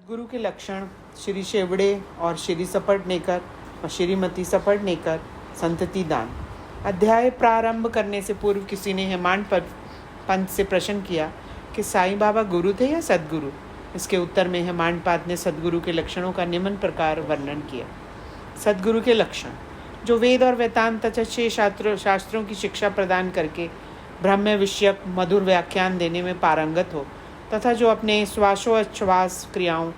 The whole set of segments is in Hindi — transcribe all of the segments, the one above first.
गुरु के लक्षण श्री शेवड़े और श्री सपटनेकर और श्रीमती सपटनेकर संतति दान। अध्याय प्रारंभ करने से पूर्व किसी ने हेमांड पंत से प्रश्न किया कि साईं बाबा गुरु थे या सदगुरु। इसके उत्तर में हेमांड पंत ने सदगुरु के लक्षणों का निम्न प्रकार वर्णन किया। सदगुरु के लक्षण: जो वेद और वेदांत तथा 6 शास्त्रों की शिक्षा प्रदान करके ब्रह्म विषयक मधुर व्याख्यान देने में पारंगत हो तथा जो अपने श्वासोच्छ्वास क्रियाओं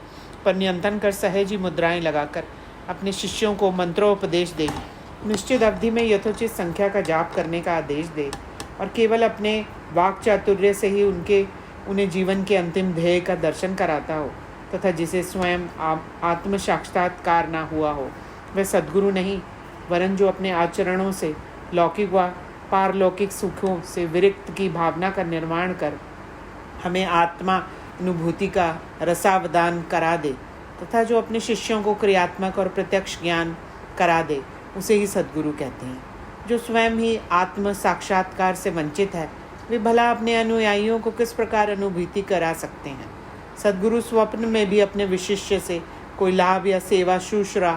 पर नियंत्रण कर सहज ही मुद्राएं लगाकर अपने शिष्यों को मंत्रोपदेश दे, निश्चित अवधि में यथोचित संख्या का जाप करने का आदेश दे और केवल अपने वाक चातुर्य से ही उन्हें जीवन के अंतिम ध्येय का दर्शन कराता हो तथा जिसे स्वयं आत्म साक्षात्कार न हुआ हो, वह सद्गुरु नहीं, वरन जो अपने आचरणों से लौकिक व पारलौकिक सुखों से विरक्त की भावना का निर्माण कर हमें आत्मा अनुभूति का रसावदान करा दे तथा जो अपने शिष्यों को क्रियात्मक और प्रत्यक्ष ज्ञान करा दे, उसे ही सद्गुरु कहते हैं। जो स्वयं ही आत्म साक्षात्कार से वंचित है, वे भला अपने अनुयायियों को किस प्रकार अनुभूति करा सकते हैं। सद्गुरु स्वप्न में भी अपने विशिष्य से कोई लाभ या सेवा शुश्रा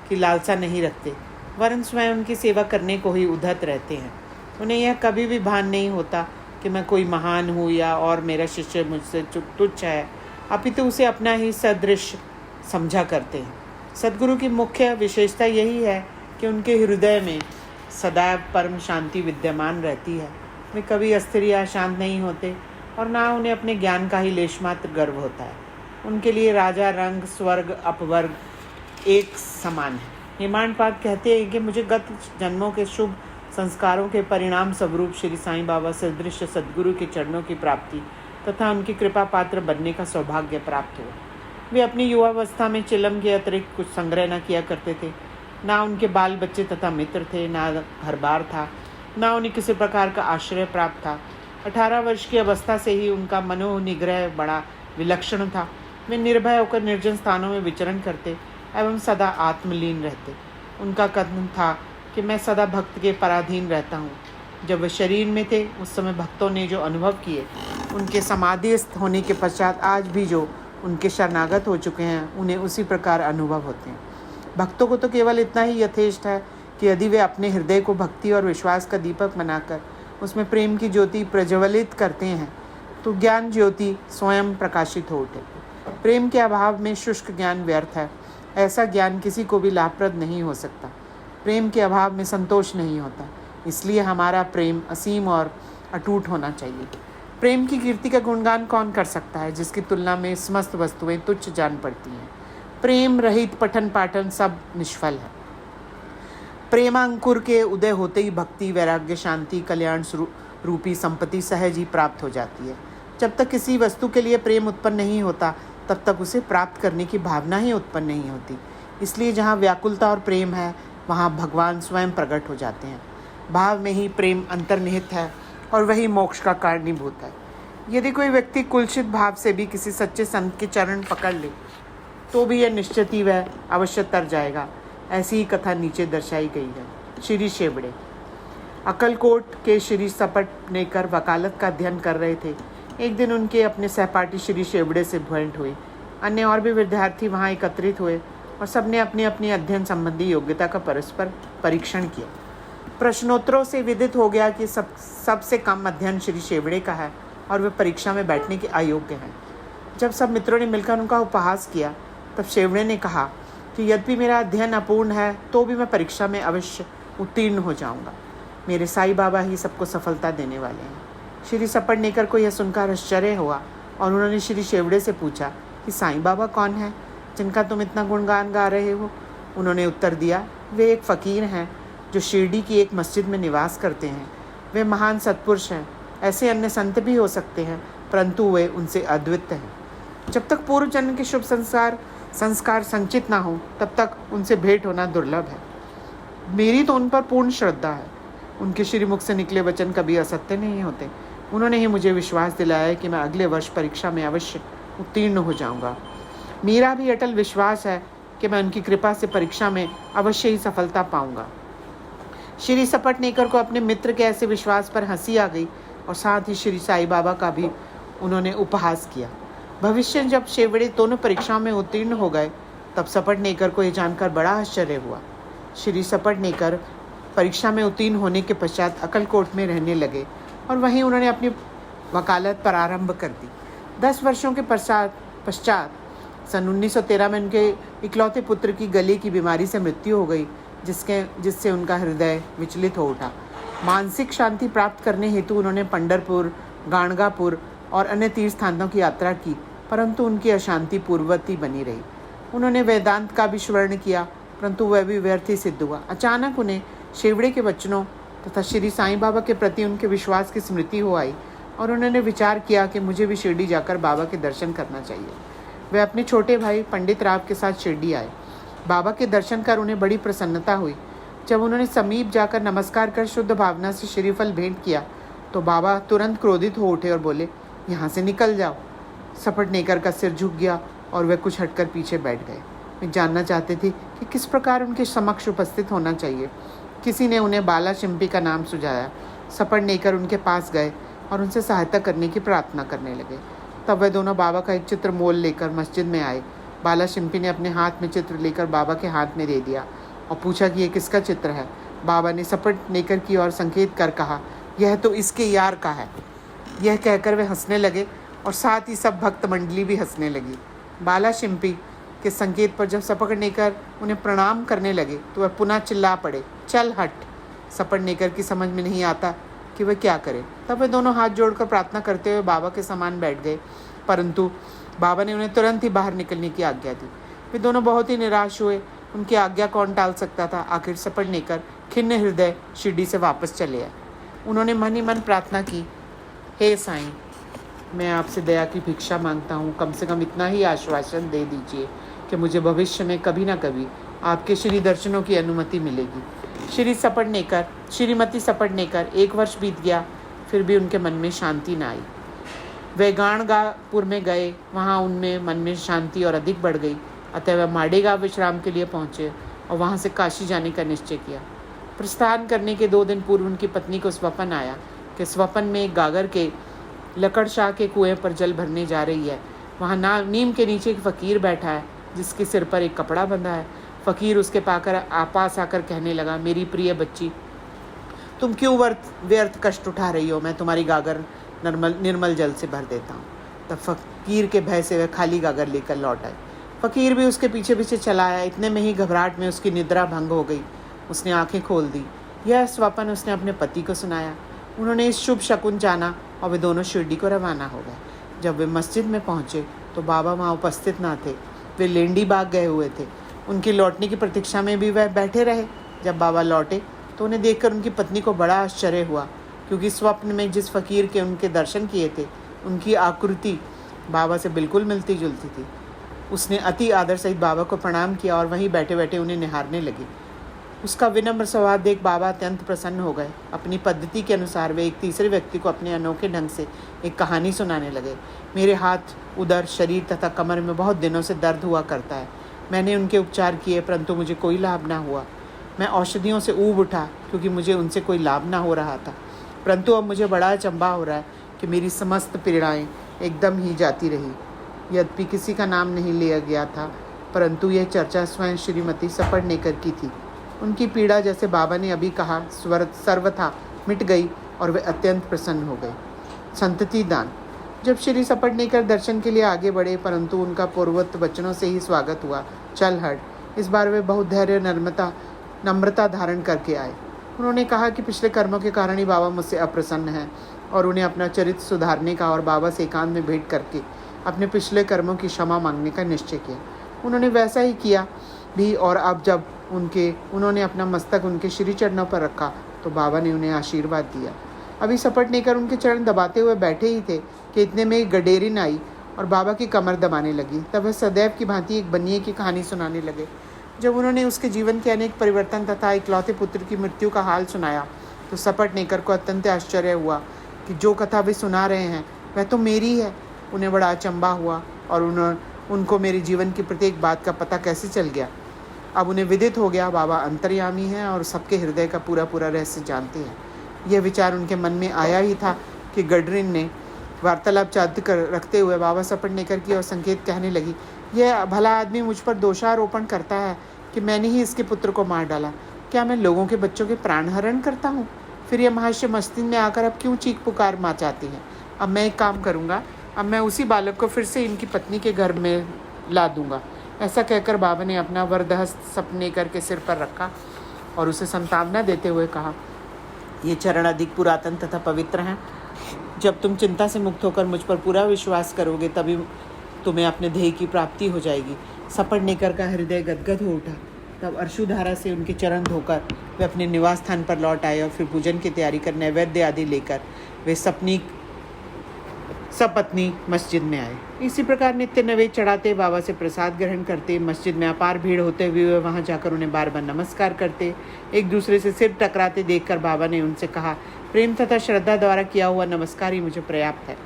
की लालसा नहीं रखते, वरन स्वयं उनकी सेवा करने को ही उद्धत रहते हैं। उन्हें यह कभी भी भान नहीं होता कि मैं कोई महान हूँ या और मेरा शिष्य मुझसे तुच्छ है, अपितु उसे अपना ही सदृश समझा करते हैं। सद्गुरु की मुख्य विशेषता यही है कि उनके हृदय में सदैव परम शांति विद्यमान रहती है। वे कभी अस्थिर या शांत नहीं होते और ना उन्हें अपने ज्ञान का ही लेशमात्र गर्व होता है। उनके लिए राजा रंग स्वर्ग अपवर्ग एक समान है। हेमांड पंत कहते हैं कि मुझे गत जन्मों के शुभ संस्कारों के परिणाम स्वरूप श्री साईं बाबा सदृश सद्गुरु के चरणों की प्राप्ति तथा उनकी कृपा पात्र बनने का सौभाग्य प्राप्त हुआ। वे अपनी युवावस्था में चिलम के अतिरिक्त कुछ संग्रह न किया करते थे। ना उनके बाल बच्चे तथा मित्र थे, ना घर बार था, ना उन्हें किसी प्रकार का आश्रय प्राप्त था। 18 वर्ष की अवस्था से ही उनका मनोनिग्रह बड़ा विलक्षण था। वे निर्भय होकर निर्जन स्थानों में विचरण करते एवं सदा आत्मलीन रहते। उनका कथन था कि मैं सदा भक्त के पराधीन रहता हूँ। जब वे शरीर में थे उस समय भक्तों ने जो अनुभव किए, उनके समाधिस्थ होने के पश्चात आज भी जो उनके शरणागत हो चुके हैं, उन्हें उसी प्रकार अनुभव होते हैं। भक्तों को तो केवल इतना ही यथेष्ट है कि यदि वे अपने हृदय को भक्ति और विश्वास का दीपक बनाकर उसमें प्रेम की ज्योति प्रज्वलित करते हैं तो ज्ञान ज्योति स्वयं प्रकाशित हो उठे। प्रेम के अभाव में शुष्क ज्ञान व्यर्थ है। ऐसा ज्ञान किसी को भी लाभप्रद नहीं हो सकता। प्रेम के अभाव में संतोष नहीं होता। इसलिए हमारा प्रेम असीम और अटूट होना चाहिए। प्रेम की कीर्ति का गुणगान कौन कर सकता है, जिसकी तुलना में समस्त वस्तुएं तुच्छ जान पड़ती हैं। प्रेम रहित पठन पाठन सब निष्फल है। प्रेमांकुर के उदय होते ही भक्ति, वैराग्य, शांति, कल्याण रूपी संपत्ति सहज ही प्राप्त हो जाती है। जब तक किसी वस्तु के लिए प्रेम उत्पन्न नहीं होता, तब तक उसे प्राप्त करने की भावना ही उत्पन्न नहीं होती। इसलिए जहाँ व्याकुलता और प्रेम है, वहाँ भगवान स्वयं प्रकट हो जाते हैं। भाव में ही प्रेम अंतर्निहित है और वही मोक्ष का कारणीभूत है। यदि कोई व्यक्ति कुलसित भाव से भी किसी सच्चे संत के चरण पकड़ ले, तो भी यह निश्चित ही वह अवश्य तर जाएगा। ऐसी ही कथा नीचे दर्शाई गई है। श्री शेवड़े अक्कलकोट के श्री सपटनेकर वकालत का अध्ययन कर रहे थे। एक दिन उनके अपने सहपाठी श्री शेवड़े से भेंट हुई। अन्य और भी विद्यार्थी वहाँ एकत्रित हुए और सबने अपनी अपनी अध्ययन संबंधी योग्यता का परस्पर परीक्षण किया। प्रश्नोत्तरों से विदित हो गया कि सबसे कम अध्ययन श्री शेवड़े का है और वे परीक्षा में बैठने के अयोग्य हैं। जब सब मित्रों ने मिलकर उनका उपहास किया, तब शेवड़े ने कहा कि यद्यपि मेरा अध्ययन अपूर्ण है, तो भी मैं परीक्षा में अवश्य उत्तीर्ण हो जाऊंगा। मेरे साईं बाबा ही सबको सफलता देने वाले हैं। श्री सपटनेकर को यह सुनकर आश्चर्य हुआ और उन्होंने श्री शेवड़े से पूछा कि साईं बाबा कौन है जिनका तुम इतना गुणगान गा रहे हो। उन्होंने उत्तर दिया, वे एक फ़कीर हैं जो शिरडी की एक मस्जिद में निवास करते हैं। वे महान सत्पुरुष हैं। ऐसे अन्य संत भी हो सकते हैं, परंतु वे उनसे अद्वितीय हैं। जब तक पूर्व जन्म के शुभ संस्कार संचित ना हो, तब तक उनसे भेंट होना दुर्लभ है। मेरी तो उन पर पूर्ण श्रद्धा है। उनके श्रीमुख से निकले वचन कभी असत्य नहीं होते। उन्होंने ही मुझे विश्वास दिलाया कि मैं अगले वर्ष परीक्षा में अवश्य उत्तीर्ण हो जाऊंगा। मेरा भी अटल विश्वास है कि मैं उनकी कृपा से परीक्षा में अवश्य ही सफलता पाऊंगा। श्री सपटनेकर को अपने मित्र के ऐसे विश्वास पर हंसी आ गई और साथ ही श्री साईं बाबा का भी उन्होंने उपहास किया। भविष्य जब शेवड़े दोनों परीक्षाओं में उत्तीर्ण हो गए तब सपटनेकर को यह जानकर बड़ा आश्चर्य हुआ। श्री सपटनेकर परीक्षा में उत्तीर्ण होने के पश्चात अक्कलकोट में रहने लगे और वहीं उन्होंने अपनी वकालत प्रारंभ कर दी। 10 वर्षों के पश्चात सन 1913 में उनके इकलौते पुत्र की गले की बीमारी से मृत्यु हो गई, जिससे उनका हृदय विचलित हो उठा। मानसिक शांति प्राप्त करने हेतु उन्होंने पंढरपुर, गाणगापुर और अन्य तीर्थ स्थानों की यात्रा की, परंतु उनकी अशांति पूर्ववती बनी रही। उन्होंने वेदांत का भी श्रवण किया, परंतु वह भी व्यर्थ ही सिद्ध हुआ। अचानक उन्हें शेवड़े के वचनों तथा श्री साईं बाबा के प्रति उनके विश्वास की स्मृति हो आई और उन्होंने विचार किया कि मुझे भी शिरडी जाकर बाबा के दर्शन करना चाहिए। वे अपने छोटे भाई पंडित राव के साथ शिरडी आए। बाबा के दर्शन कर उन्हें बड़ी प्रसन्नता हुई। जब उन्होंने समीप जाकर नमस्कार कर शुद्ध भावना से श्रीफल भेंट किया तो बाबा तुरंत क्रोधित हो उठे और बोले, यहाँ से निकल जाओ। सपटनेकर का सिर झुक गया और वे कुछ हटकर पीछे बैठ गए। वे जानना चाहते थे कि किस प्रकार उनके समक्ष उपस्थित होना चाहिए। किसी ने उन्हें बाला शिंपी का नाम सुझाया। सपटनेकर उनके पास गए और उनसे सहायता करने की प्रार्थना करने लगे। तब वे दोनों बाबा का एक चित्र मोल लेकर मस्जिद में आए। बाला शिंपी ने अपने हाथ में चित्र लेकर बाबा के हाथ में दे दिया और पूछा कि ये किसका चित्र है। बाबा ने सपटनेकर की ओर संकेत कर कहा, यह तो इसके यार का है। यह कहकर वे हंसने लगे और साथ ही सब भक्त मंडली भी हंसने लगी। बाला शिंपी के संकेत पर जब सपटनेकर उन्हें प्रणाम करने लगे तो वह पुनः चिल्ला पड़े, चल हट। सपटनेकर की समझ में नहीं आता कि वह क्या करे। तब वे दोनों हाथ जोड़कर प्रार्थना करते हुए बाबा के समान बैठ गए, परंतु बाबा ने उन्हें तुरंत ही बाहर निकलने की आज्ञा दी। वे दोनों बहुत ही निराश हुए। उनकी आज्ञा कौन टाल सकता था। आखिर सपटनेकर खिन्न हृदय शिरडी से वापस चले आए। उन्होंने मन ही मन प्रार्थना की, हे साईं, मैं आपसे दया की भिक्षा मांगता हूँ। कम से कम इतना ही आश्वासन दे दीजिए कि मुझे भविष्य में कभी ना कभी आपके श्री दर्शनों की अनुमति मिलेगी। श्रीमती सपटनेकर 1 वर्ष बीत गया, फिर भी उनके मन में शांति न आई। वे गाणगापुर में गए, वहाँ उनमें मन में शांति और अधिक बढ़ गई। अतः वह माडेगांव विश्राम के लिए पहुँचे और वहाँ से काशी जाने का निश्चय किया। प्रस्थान करने के 2 दिन पूर्व उनकी पत्नी को स्वप्न आया कि स्वप्न में एक गागर के लकड़शाह के कुएं पर जल भरने जा रही है। वहाँ नीम के नीचे एक फकीर बैठा है जिसके सिर पर एक कपड़ा बंधा है। फकीर उसके पास आकर कहने लगा, मेरी प्रिय बच्ची, तुम क्यों व्यर्थ कष्ट उठा रही हो। मैं तुम्हारी गागर निर्मल जल से भर देता हूँ। तब फकीर के भय से वह खाली गागर लेकर लौट आए। फकीर भी उसके पीछे पीछे चला आया। इतने में ही घबराहट में उसकी निद्रा भंग हो गई। उसने आंखें खोल दी। यह स्वप्न उसने अपने पति को सुनाया। उन्होंने इस शुभ शकुन जाना और वे दोनों शिरडी को रवाना हो गए। जब वे मस्जिद में पहुँचे तो बाबा वहाँ उपस्थित ना थे। वे लेंडी बाग गए हुए थे। उनके लौटने की प्रतीक्षा में भी वह बैठे रहे। जब बाबा लौटे तो उन्हें देखकर उनकी पत्नी को बड़ा आश्चर्य हुआ, क्योंकि स्वप्न में जिस फकीर के उनके दर्शन किए थे उनकी आकृति बाबा से बिल्कुल मिलती जुलती थी। उसने अति आदर सहित बाबा को प्रणाम किया और वहीं बैठे बैठे उन्हें निहारने लगी। उसका विनम्र स्वभाव देख बाबा अत्यंत प्रसन्न हो गए। अपनी पद्धति के अनुसार वे एक तीसरे व्यक्ति को अपने अनोखे ढंग से एक कहानी सुनाने लगे। मेरे हाथ, उदर, शरीर तथा कमर में बहुत दिनों से दर्द हुआ करता है। मैंने उनके उपचार किए परंतु मुझे कोई लाभ ना हुआ। मैं औषधियों से ऊब उठा क्योंकि मुझे उनसे कोई लाभ ना हो रहा था। परंतु अब मुझे बड़ा अचंभा हो रहा है कि मेरी समस्त पीड़ाएं एकदम ही जाती रही। यद्यपि किसी का नाम नहीं लिया गया था, परंतु यह चर्चा स्वयं श्रीमती सपटनेकर की थी। उनकी पीड़ा, जैसे बाबा ने अभी कहा, सर्वथा मिट गई और वे अत्यंत प्रसन्न हो गए। संतति दान। जब श्री सपटनेकर दर्शन के लिए आगे बढ़े, परंतु उनका पूर्वोक्त वचनों से ही स्वागत हुआ, चल हट। इस बार वे बहुत धैर्य नम्रता धारण करके आए। उन्होंने कहा कि पिछले कर्मों के कारण ही बाबा मुझसे अप्रसन्न हैं और उन्हें अपना चरित्र सुधारने का और बाबा से एकांत में भेंट करके अपने पिछले कर्मों की क्षमा मांगने का निश्चय किया। उन्होंने वैसा ही किया भी, और अब जब उन्होंने अपना मस्तक उनके श्री चरणों पर रखा तो बाबा ने उन्हें आशीर्वाद दिया। अभी सपटनेकर उनके चरण दबाते हुए बैठे ही थे कि इतने में एक गडेरिन आई और बाबा की कमर दबाने लगी। तब वह सदैव की भांति एक बनिए की कहानी सुनाने लगे। जब उन्होंने उसके जीवन के अनेक परिवर्तन तथा इकलौते पुत्र की मृत्यु का हाल सुनाया तो सपटनेकर को अत्यंत आश्चर्य हुआ कि जो कथा वे सुना रहे हैं वह तो मेरी है। उन्हें बड़ा अचंभा हुआ और उनको मेरे जीवन की प्रत्येक बात का पता कैसे चल गया। अब उन्हें विदित हो गया बाबा अंतर्यामी हैं और सबके हृदय का पूरा रहस्य जानते हैं। यह विचार उनके मन में आया ही था कि गडरिन ने वार्तालाप चालू रखते हुए बाबा सपटनेकर की और संकेत कहने लगी, यह भला आदमी मुझ पर दोषारोपण करता है कि मैंने ही इसके पुत्र को मार डाला। क्या मैं लोगों के बच्चों के प्राण हरण करता हूँ? फिर यह महाशय मस्तिष्क में आकर अब क्यों चीख पुकार मचाती है? अब मैं एक काम करूँगा, अब मैं उसी बालक को फिर से इनकी पत्नी के घर में ला दूंगा। ऐसा कहकर बाबा ने अपना वरदहस्त सपटनेकर के सिर पर रखा और उसे सांत्वना देते हुए कहा, ये चरण अधिक पुरातन तथा पवित्र हैं। जब तुम चिंता से मुक्त होकर मुझ पर पूरा विश्वास करोगे तभी तुम्हें अपने ध्येय की प्राप्ति हो जाएगी। सपटनेकर का हृदय गदगद हो उठा। तब अश्रुधारा से उनके चरण धोकर वे अपने निवास स्थान पर लौट आए और फिर पूजन की तैयारी कर नैवेद्य आदि लेकर वे सपत्नी मस्जिद में आए। इसी प्रकार नित्य नवेद चढ़ाते, बाबा से प्रसाद ग्रहण करते, मस्जिद में अपार भीड़ होते हुए वे वहाँ जाकर उन्हें बार बार नमस्कार करते। एक दूसरे से सिर टकराते देखकर बाबा ने उनसे कहा, प्रेम तथा श्रद्धा द्वारा किया हुआ नमस्कार ही मुझे पर्याप्त है।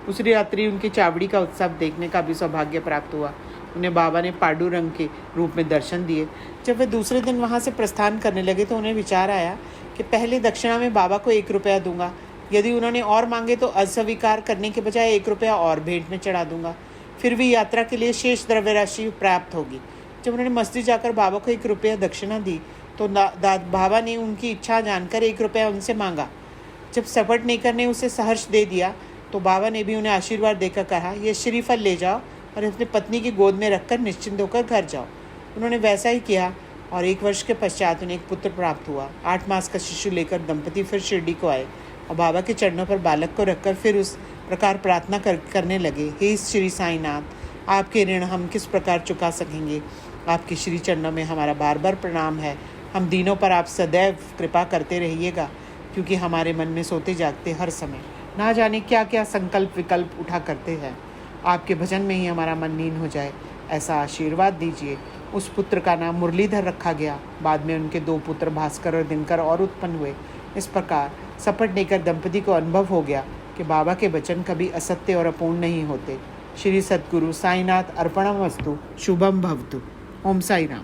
उसी रात्रि उनकी चावड़ी का उत्सव देखने का भी सौभाग्य प्राप्त हुआ। उन्हें बाबा ने पांडुरंग के रूप में दर्शन दिए। जब वे दूसरे दिन वहाँ से प्रस्थान करने लगे तो उन्हें विचार आया कि पहले दक्षिणा में बाबा को 1 रुपया दूंगा। यदि उन्होंने और मांगे तो अस्वीकार करने के बजाय 1 रुपया और भेंट में चढ़ा दूंगा। फिर भी यात्रा के लिए शेष द्रव्य राशि प्राप्त होगी। जब उन्होंने मस्जिद जाकर बाबा को 1 रुपया दक्षिणा दी तो बाबा ने उनकी इच्छा जानकर 1 रुपया उनसे मांगा। जब सपटनेकर ने उसे सहर्ष दे दिया तो बाबा ने भी उन्हें आशीर्वाद देकर कहा, यह श्रीफल ले जाओ और अपनी पत्नी की गोद में रखकर निश्चिंत होकर घर जाओ। उन्होंने वैसा ही किया और 1 वर्ष के पश्चात उन्हें एक पुत्र प्राप्त हुआ। 8 मास का शिशु लेकर दंपति फिर शिरडी को आए और बाबा के चरणों पर बालक को रखकर फिर उस प्रकार प्रार्थना करने लगे, हे श्री साईनाथ, आपके ऋण हम किस प्रकार चुका सकेंगे? आपके श्री चरणों में हमारा बार बार प्रणाम है। हम दीनों पर आप सदैव कृपा करते रहिएगा, क्योंकि हमारे मन में सोते जागते हर समय ना जाने क्या क्या संकल्प विकल्प उठा करते हैं। आपके भजन में ही हमारा मन लीन हो जाए, ऐसा आशीर्वाद दीजिए। उस पुत्र का नाम मुरलीधर रखा गया। बाद में उनके 2 पुत्र भास्कर और दिनकर और उत्पन्न हुए। इस प्रकार सपटनेकर दंपति को अनुभव हो गया कि बाबा के वचन कभी असत्य और अपूर्ण नहीं होते। श्री सद्गुरु साईनाथ अर्पणमस्तु। शुभम भवतु। ओम साई राम।